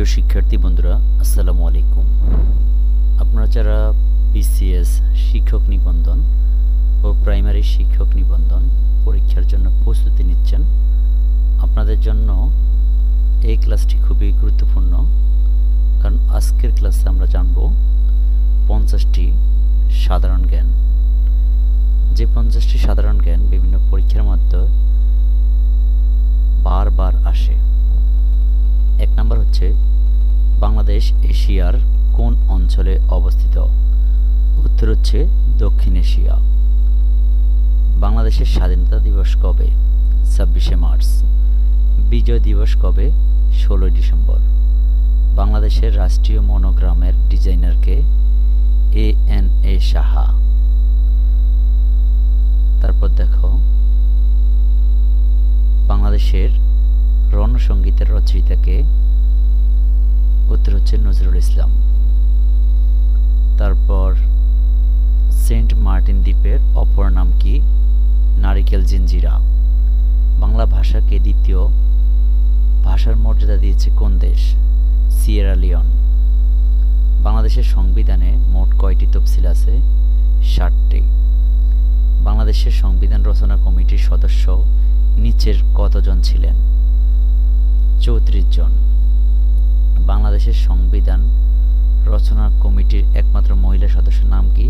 প্রিয় শিক্ষার্থী বন্ধুরা, আসসালামু আলাইকুম। আপনারা যারা বিসিএস শিক্ষক নিবন্ধন ও প্রাইমারি শিক্ষক নিবন্ধন পরীক্ষার জন্য প্রস্তুতি নিচ্ছেন, আপনাদের জন্য এই ক্লাসটি খুবই গুরুত্বপূর্ণ। কারণ আজকের ক্লাসে আমরা জানব 50টি সাধারণ জ্ঞান, যে 50টি সাধারণ জ্ঞান বিভিন্ন পরীক্ষার মধ্যে বারবার আসে। 1 নম্বর হচ্ছে, বাংলাদেশ এশিয়ার কোন অঞ্চলে অবস্থিত? উত্তর হচ্ছে দক্ষিণ এশিয়া। বাংলাদেশের স্বাধীনতা দিবস কবে? 26শে মার্চ। বিজয় দিবস কবে? 16ই ডিসেম্বর। বাংলাদেশের রাষ্ট্রীয় মনোগ্রামের ডিজাইনার কে? এ.এন.এ সাহা। তারপর দেখো, বাংলাদেশের রণসঙ্গীতের রচয়িতা কে? উত্তর হচ্ছে নজরুল ইসলাম। তারপর সেন্ট মার্টিন দ্বীপের অপর নাম কি? নারিকেল জিঞ্জিরা। বাংলা ভাষাকে দ্বিতীয় ভাষার মর্যাদা দিয়েছে কোন দেশ? Sierra Leone. বাংলাদেশের সংবিধানে মোট কয়টি তফসিল আছে? 60টি। বাংলাদেশের সংবিধান রচনা কমিটির সদস্য নিচের কতজন ছিলেন? 34 জন। বাংলাদেশের সংবিধান রচনা কমিটির একমাত্র মহিলা সদস্যের নাম কি?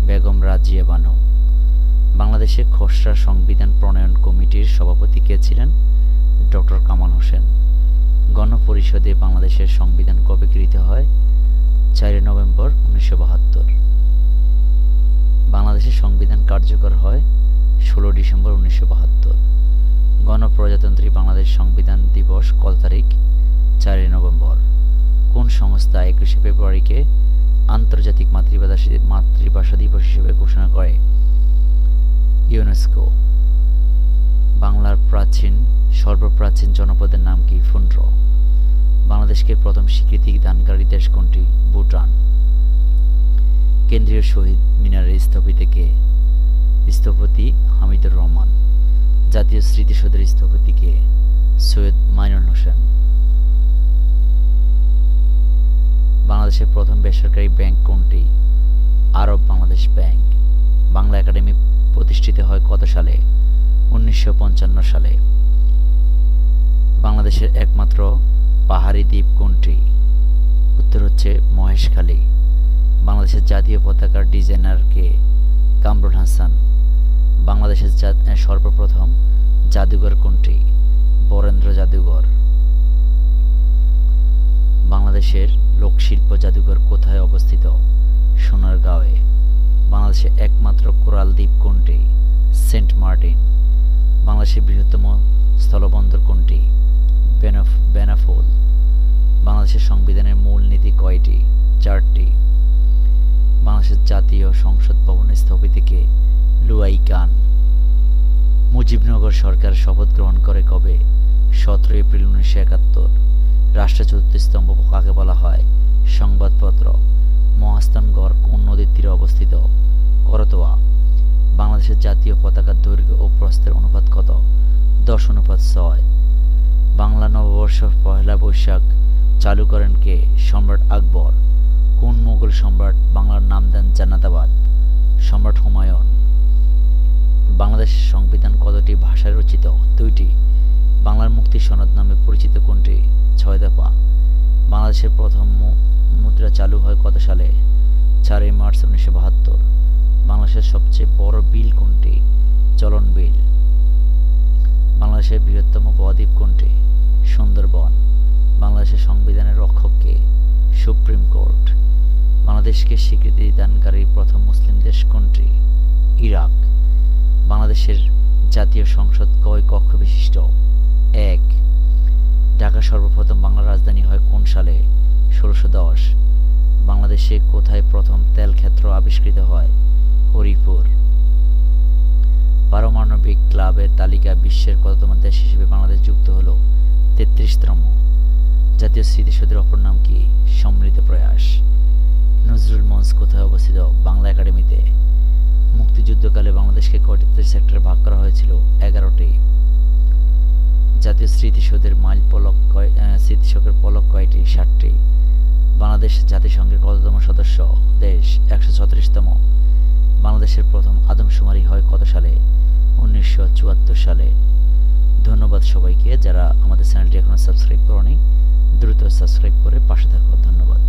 বেগম রাজিয়া বানু। বাংলাদেশের খসড়া সংবিধান প্রণয়ন কমিটির সভাপতি কে ছিলেন? ডক্টর কামাল হোসেন। গণপরিষদে বাংলাদেশের সংবিধান কবে গৃহীত হয়? 4 নভেম্বর 1972। বাংলাদেশের সংবিধান কার্যকর হয় 16 ডিসেম্বর 1972। গণপ্রজাতন্ত্রী বাংলাদেশ সংবিধান দিবস কত তারিখ? 4 নভেম্বর। কোন সংস্থা 21শে ফেব্রুয়ারিকে আন্তর্জাতিক মাতৃভাষা দিবস হিসেবে ঘোষণা করে? ইউনেস্কো। বাংলার সর্বপ্রাচীন জনপদের নাম কি? ফুন্ড্র। বাংলাদেশকে প্রথম স্বীকৃতি দানকারী দেশ কোনটি? ভুটান। কেন্দ্রীয় শহীদ মিনারের স্থপতি কে? স্থপতি হামিদুর রহমান। জাতীয় স্মৃতিসৌধের স্থপতি কে? সৈয়দ মাইনুল হোসেন। বাংলাদেশের প্রথম বেসরকারি ব্যাংক কোনটি? আরব বাংলাদেশ ব্যাংক। বাংলা একাডেমি প্রতিষ্ঠিত হয় কত সালে? 1955 সালে। বাংলাদেশের একমাত্র পাহাড়ি দ্বীপ কোনটি? উত্তর হচ্ছে মহেশখালী। বাংলাদেশের জাতীয় পতাকার ডিজাইনার কে? কামরুল হাসান। বাংলাদেশের সর্বপ্রথম জাদুঘর কোনটি? বরেন্দ্র জাদুঘর। বাংলাদেশের লোকশিল্প জাদুঘর কোথায় অবস্থিত? সোনারগাঁওয়ে। বাংলাদেশের একমাত্র কোরাল দ্বীপ কোনটি? সেন্ট মার্টিন। বাংলাদেশের বৃহত্তম স্থলবন্দর কোনটি? বেনাপোল। বাংলাদেশের সংবিধানের মূল নীতি কয়টি? 4টি। বাংলাদেশের জাতীয় সংসদ ভবনের স্থপতি কে? লুয়াই খান। মুজিবনগর সরকার শপথ গ্রহণ করে কবে? 17 এপ্রিল 1971। রাষ্ট্রের চতুর্থ স্তম্ভ কাকে বলা হয়? সংবাদপত্র। মহাস্থানগড় কোন নদীর তীরে অবস্থিত? করতোয়া। বাংলাদেশের জাতীয় পতাকার দৈর্ঘ্য ও প্রস্থের অনুপাত কত? 10:6। বাংলা নববর্ষ পহেলা বৈশাখ চালু করেন কে? সম্রাট আকবর। কোন মুঘল সম্রাট বাংলার নাম দেন জান্নাতাবাদ? সম্রাট হুমায়ুন। বাংলাদেশের সংবিধান কতটি ভাষায় রচিত? 2টি। বাংলার মুক্তি সনদ নামে পরিচিত কোনটি? 6 দফা। বাংলাদেশের প্রথম মুদ্রা চালু হয় কত সালে? 4 মার্চ 1972। বাংলাদেশের সবচেয়ে বড় বিল কোনটি? চলন বিল। বাংলাদেশের বৃহত্তম বদ্বীপ কোনটি? সুন্দরবন। বাংলাদেশের সংবিধানের রক্ষক কে? Supreme court. বাংলাদেশকে স্বীকৃতি দানকারী প্রথম মুসলিম দেশ কোনটি? ইরাক। বাংলাদেশের জাতীয় সংসদ কয় কক্ষ বিশিষ্ট? 1। ঢাকা সর্বপ্রথম বাংলার রাজধানী হয় কোন সালে? 1610। বাংলাদেশে কোথায় প্রথম তেল ক্ষেত্র আবিষ্কৃত হয়? হরিপুর। পারমাণবিক ক্লাবের তালিকায় বিশ্বের কততম দেশ হিসেবে বাংলাদেশ যুক্ত হলো? 33তম। জাতীয় স্মৃতিসৌধের অপর নাম কি? সমৃদ্ধ প্রয়াস। নজরুল মঞ্চ কোথায় অবস্থিত? বাংলা একাডেমিতে। মুক্তিযুদ্ধকালে বাংলাদেশকে কয়টি সেক্টরে ভাগ করা হয়েছিল? 11টি। জাতীয় স্মৃতিসৌধের মাইল ফলক স্মৃতিশোকের পলক কয়টি? 7টি। বাংলাদেশ জাতিসংঘের কততম সদস্য দেশ? 134তম। বাংলাদেশের প্রথম আদমশুমারি হয় কত সালে? 1974 সালে। ধন্যবাদ সবাইকে যারা আমাদের চ্যানেলটি এখনো সাবস্ক্রাইব করোনি, দ্রুত সাবস্ক্রাইব করে পাশে থাকো। ধন্যবাদ।